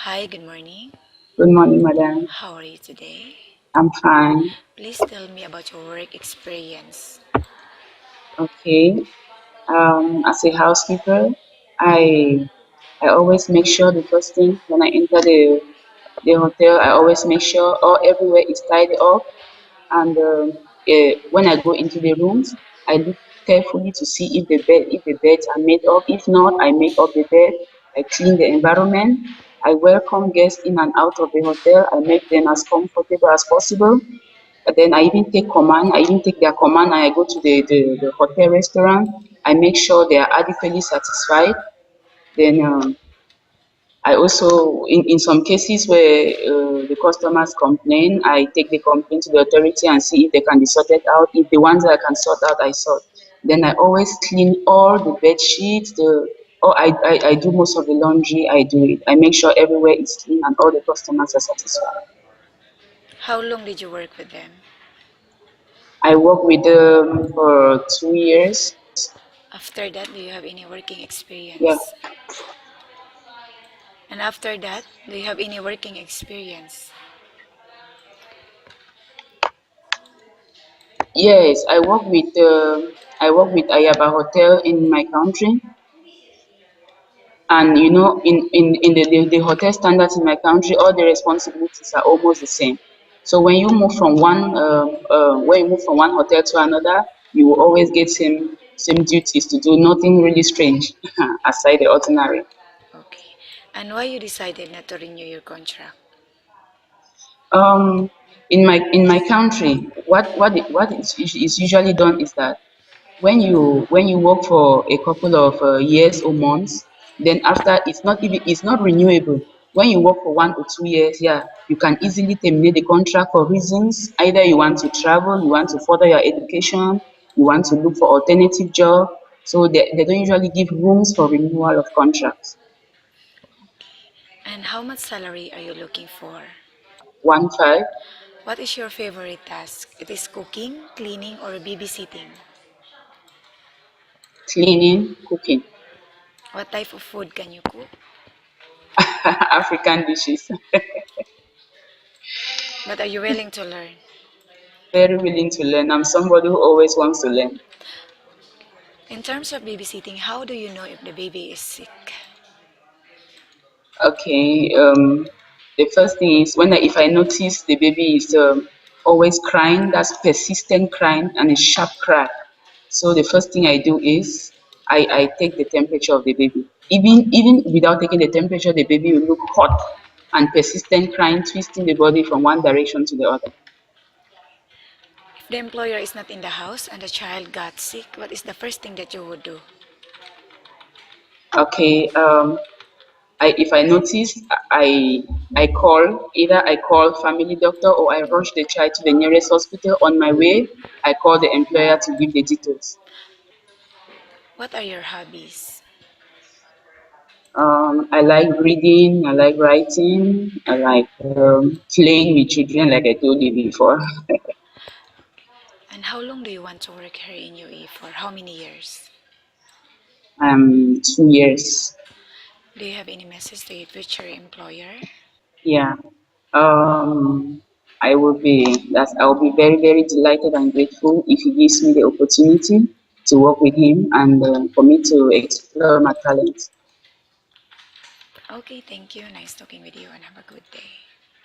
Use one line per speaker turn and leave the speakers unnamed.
Hi, good morning.
Good morning, madam.
How are you today?
I'm fine.
Please tell me about your work experience.
Okay. As a housekeeper, I I always make sure the first thing when I enter the hotel, I always make sure all everywhere is tidy up. And when I go into the rooms, I look carefully to see if the beds are made up. If not, I make up the bed. I clean the environment. I welcome guests in and out of the hotel. I make them as comfortable as possible. And then I even take command. I even take their command and I go to the hotel restaurant. I make sure they are adequately satisfied. Then I also, in some cases where the customers complain, I take the complaint to the authority and see if they can be sorted out. If the ones that I can sort out, I sort. Then I always clean all the bed sheets. I do most of the laundry. I do it. I make sure everywhere is clean and all the customers are satisfied.
How long did you work with them?
I work with them for 2 years.
After that, do you have any working
Yeah.
experience? And after that, do you have any working experience?
Yes, I work with Ayaba Hotel in my country. And in the hotel standards in my country, all the responsibilities are almost the same. So when you move from one hotel to another, you will always get same duties to do, nothing really strange aside the ordinary.
Okay. And why you decided not to renew your contract?
Um, in my country, what is usually done is that when you work for a couple of years or months, then after it's not renewable. When you work for 1 or 2 years, yeah, you can easily terminate the contract for reasons either you want to travel, you want to further your education, you want to look for alternative job. So they don't usually give rooms for renewal of contracts.
And how much salary are you looking for?
1 5.
What is your favorite task? It is cooking, cleaning, or babysitting?
Cleaning, cooking.
What type of food can you cook?
African dishes.
But are you willing to learn?
Very willing to learn. I'm somebody who always wants to learn.
In terms of babysitting, how do you know if the baby is sick?
Okay. The first thing is if I notice the baby is always crying, that's persistent crying and a sharp cry. So the first thing I do is I take the temperature of the baby. Even without taking the temperature, the baby will look hot and persistent crying, twisting the body from one direction to the other.
If the employer is not in the house and the child got sick, what is the first thing that you would do?
Okay. If I notice, I call family doctor or I rush the child to the nearest hospital. On my way, I call the employer to give the details.
What are your hobbies?
I like reading, I like writing, I like playing with children, like I told you before.
And how long do you want to work here in UAE for? How many years?
2 years.
Do you have any message to your future employer?
Yeah. Um, I will be very, very delighted and grateful if he gives me the opportunity to work with him and for me to explore my talents.
Okay, thank you. Nice talking with you and have a good day.